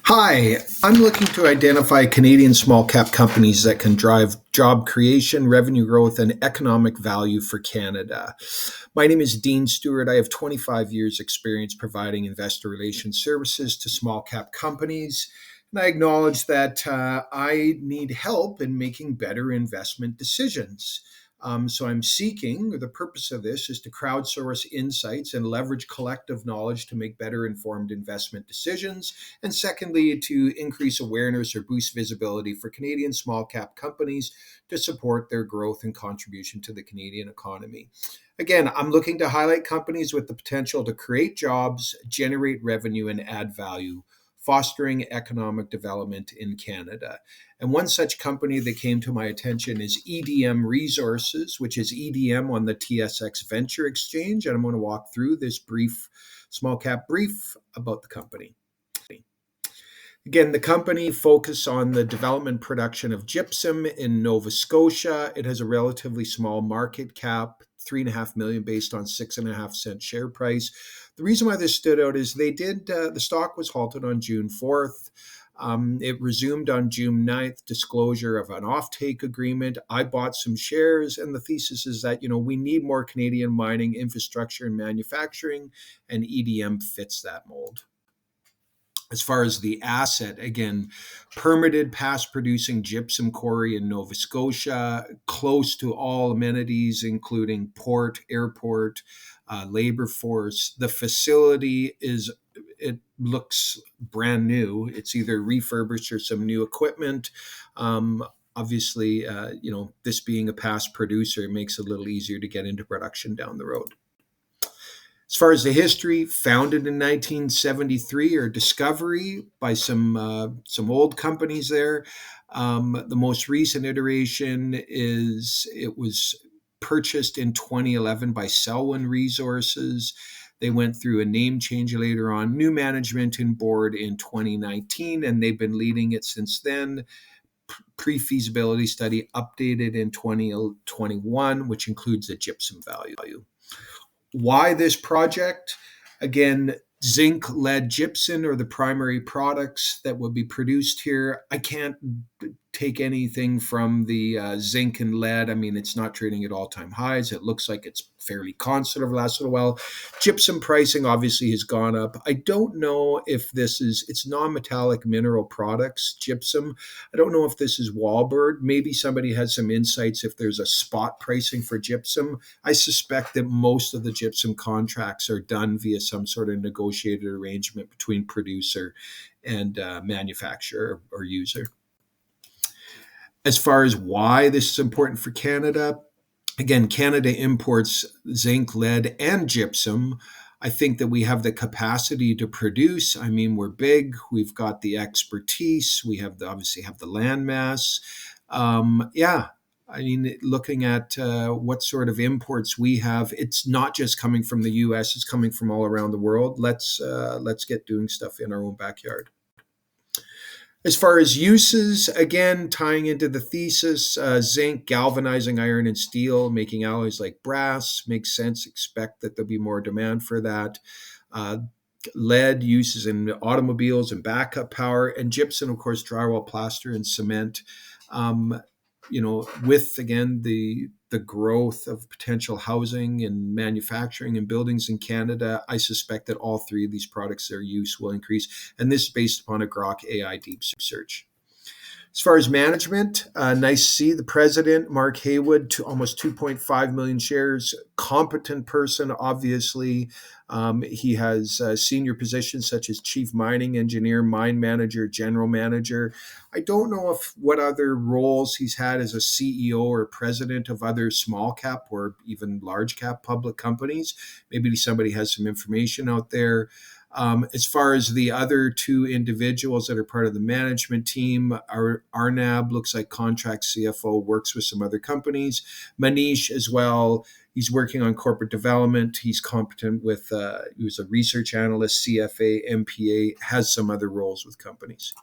Hi, I'm looking to identify Canadian small cap companies that can drive job creation, revenue growth, and economic value for Canada. My name is Dean Stuart. I have 25 years' experience providing investor relations services to small cap companies. And I acknowledge that I need help in making better investment decisions. So I'm seeking, or the purpose of this is to crowdsource insights and leverage collective knowledge to make better informed investment decisions. And secondly, to increase awareness or boost visibility for Canadian small cap companies to support their growth and contribution to the Canadian economy. Again, I'm looking to highlight companies with the potential to create jobs, generate revenue, and add value, fostering economic development in Canada. And one such company that came to my attention is EDM Resources, which is EDM on the TSX Venture Exchange. And I'm going to walk through this small cap brief about the company. Again, the company focuses on the development production of gypsum in Nova Scotia. It has a relatively small market cap, 3.5 million based on 6.5 cent share price. The reason why this stood out is the stock was halted on June 4th. It resumed on June 9th, disclosure of an offtake agreement. I bought some shares, and the thesis is that, we need more Canadian mining infrastructure and manufacturing, and EDM fits that mold. As far as the asset, again, permitted past producing gypsum quarry in Nova Scotia, close to all amenities, including port, airport, labor force. The facility it looks brand new. It's either refurbished or some new equipment. Obviously, this being a past producer, it makes it a little easier to get into production down the road. As far as the history, founded in 1973, or discovery by some old companies there. The most recent iteration is it was purchased in 2011 by Selwyn Resources. They went through a name change later on, new management and board in 2019, and they've been leading it since then. Pre-feasibility study updated in 2021, which includes a gypsum value. Why this project? Again, zinc, lead, gypsum are the primary products that will be produced here. I can't take anything from the zinc and lead. I mean, it's not trading at all-time highs. It looks like it's fairly constant over the last little while. Gypsum pricing obviously has gone up. I don't know if it's non-metallic mineral products, gypsum. I don't know if this is Wallbird. Maybe somebody has some insights if there's a spot pricing for gypsum. I suspect that most of the gypsum contracts are done via some sort of negotiated arrangement between producer and manufacturer or user. As far as why this is important for Canada, again, Canada imports zinc, lead, and gypsum. I think that we have the capacity to produce. I mean, we're big. We've got the expertise. We obviously have the land mass. I mean, looking at what sort of imports we have, it's not just coming from the U.S. It's coming from all around the world. Let's get doing stuff in our own backyard. As far as uses, again, tying into the thesis, zinc, galvanizing iron and steel, making alloys like brass, makes sense. Expect that there'll be more demand for that. Lead uses in automobiles and backup power, and gypsum, of course, drywall, plaster, and cement. With, again, the growth of potential housing and manufacturing and buildings in Canada, I suspect that all three of these products, their use will increase. And this is based upon a Grok AI deep search. As far as management, nice to see the president, Mark Haywood, to almost 2.5 million shares, competent person, obviously. He has senior positions such as chief mining engineer, mine manager, general manager. I don't know what other roles he's had as a CEO or president of other small cap or even large cap public companies. Maybe somebody has some information out there. As far as the other two individuals that are part of the management team, Arnab looks like contract CFO, works with some other companies. Manish as well, he's working on corporate development. He's competent with, he was a research analyst, CFA, MPA, has some other roles with companies.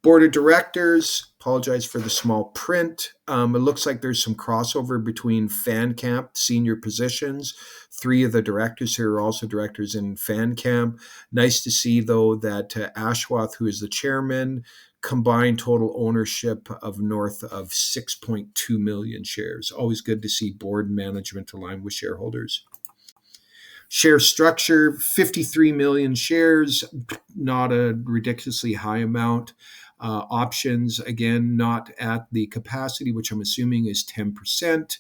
Board of directors, apologize for the small print. It looks like there's some crossover between Fan Camp senior positions. 3 of the directors here are also directors in Fan Camp. Nice to see, though, that Ashwath, who is the chairman, combined total ownership of north of 6.2 million shares. Always good to see board management aligned with shareholders. Share structure, 53 million shares, not a ridiculously high amount. Options, again, not at the capacity, which I'm assuming is 10%.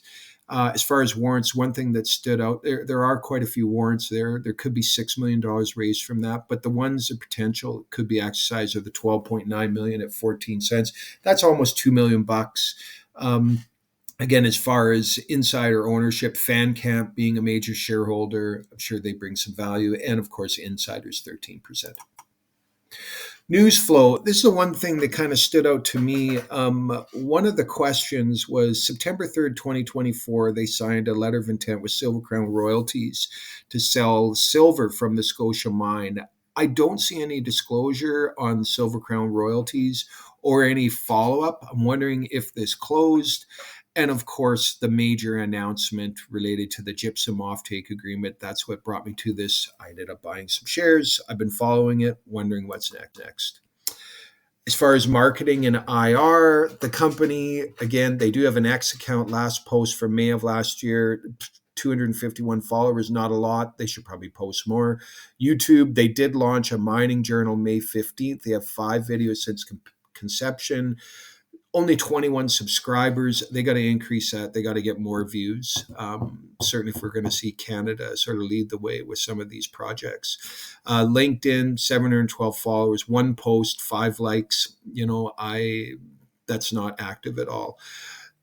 As far as warrants, one thing that stood out, there are quite a few warrants there. There could be $6 million raised from that, but the ones that potential could be exercised are the 12.9 million at 14 cents. That's almost $2 million bucks. Again, as far as insider ownership, Fan Camp being a major shareholder, I'm sure they bring some value. And of course, insiders, 13%. News flow. This is the one thing that kind of stood out to me. One of the questions was September 3rd, 2024, they signed a letter of intent with Silver Crown Royalties to sell silver from the Scotia mine. I don't see any disclosure on Silver Crown Royalties or any follow-up. I'm wondering if this closed. And of course, the major announcement related to the gypsum offtake agreement. That's what brought me to this. I ended up buying some shares. I've been following it, wondering what's next. As far as marketing and IR, the company, again, they do have an X account. Last post from May of last year, 251 followers, not a lot. They should probably post more. YouTube, they did launch a mining journal May 15th. They have 5 videos since conception. Only 21 subscribers. They got to increase that. They got to get more views. Certainly if we're going to see Canada sort of lead the way with some of these projects. LinkedIn, 712 followers, 1 post, 5 likes. That's not active at all.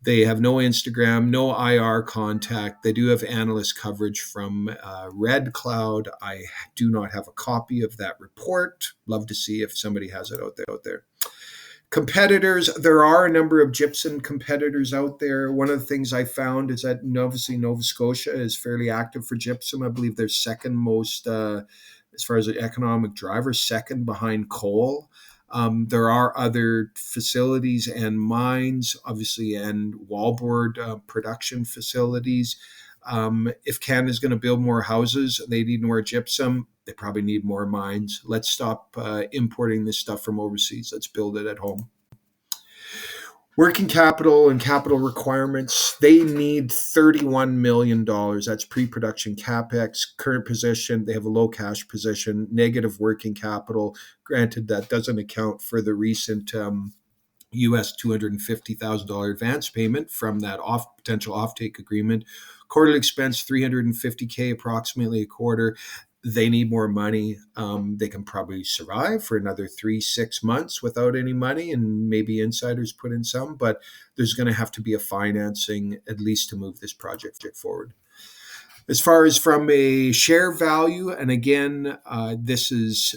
They have no Instagram, no IR contact. They do have analyst coverage from Red Cloud. I do not have a copy of that report. Love to see if somebody has it out there. Competitors, there are a number of gypsum competitors out there. One of the things I found is that obviously Nova Scotia is fairly active for gypsum. I believe they're second most, as far as the economic driver, second behind coal. There are other facilities and mines, obviously, and wallboard production facilities. If Canada's going to build more houses, they need more gypsum. They probably need more mines. Let's stop importing this stuff from overseas. Let's build it at home. Working capital and capital requirements, they need $31 million. That's pre-production CapEx. Current position, they have a low cash position, negative working capital. Granted, that doesn't account for the recent US $250,000 advance payment from that potential offtake agreement. Quarterly expense, $350K approximately a quarter. They need more money. They can probably survive for another 3-6 months without any money, and maybe insiders put in some, but there's going to have to be a financing at least to move this project forward. As far as from a share value, and again, this is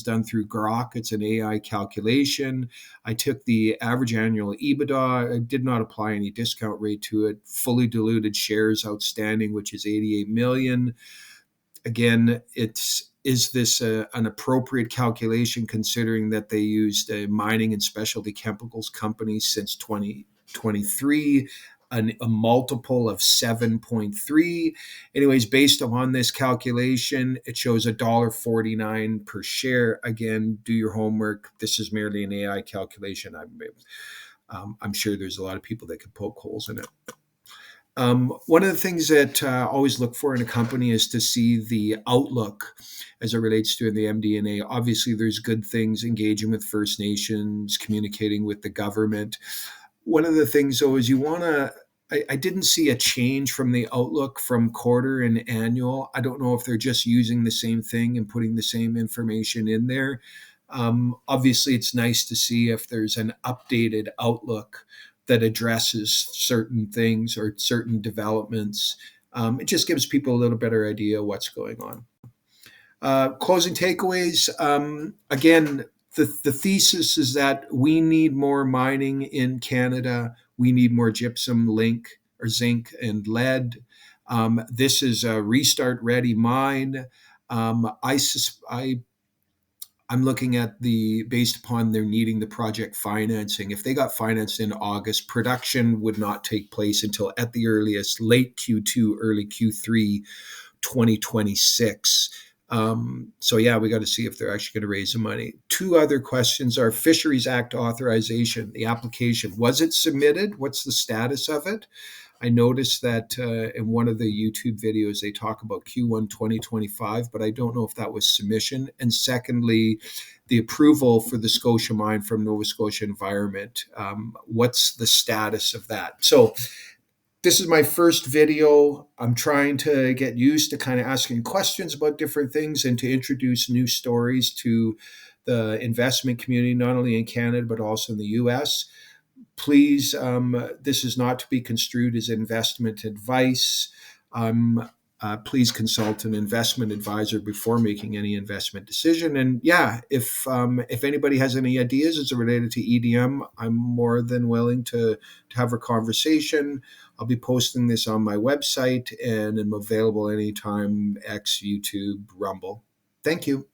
done through Grok. It's an AI calculation. I took the average annual EBITDA. I did not apply any discount rate to it. Fully diluted shares outstanding, which is 88 million. Again, is this an appropriate calculation considering that they used a mining and specialty chemicals company since 2023, a multiple of 7.3. Anyways, based upon this calculation, it shows $1.49 per share. Again, do your homework. This is merely an AI calculation. I'm sure there's a lot of people that could poke holes in it. One of the things that I always look for in a company is to see the outlook as it relates to the MD&A. Obviously, there's good things, engaging with First Nations, communicating with the government. One of the things, though, is I didn't see a change from the outlook from quarter and annual. I don't know if they're just using the same thing and putting the same information in there. Obviously, it's nice to see if there's an updated outlook that addresses certain things or certain developments. It just gives people a little better idea what's going on. Closing takeaways. Again, the thesis is that we need more mining in Canada. We need more gypsum, zinc, and lead. This is a restart-ready mine. I I'm looking at based upon their needing the project financing. If they got financed in August, production would not take place until at the earliest late Q2, early Q3 2026. So yeah, we got to see if they're actually going to raise the money. Two other questions are Fisheries Act authorization, the application. Was it submitted? What's the status of it? I noticed that in one of the YouTube videos, they talk about Q1 2025, but I don't know if that was submission. And secondly, the approval for the Scotia mine from Nova Scotia Environment. What's the status of that? So this is my first video. I'm trying to get used to kind of asking questions about different things and to introduce new stories to the investment community, not only in Canada, but also in the US. Please, this is not to be construed as investment advice. Please consult an investment advisor before making any investment decision. And yeah, if anybody has any ideas as related to EDM, I'm more than willing to have a conversation. I'll be posting this on my website and I'm available anytime, X, YouTube, Rumble. Thank you.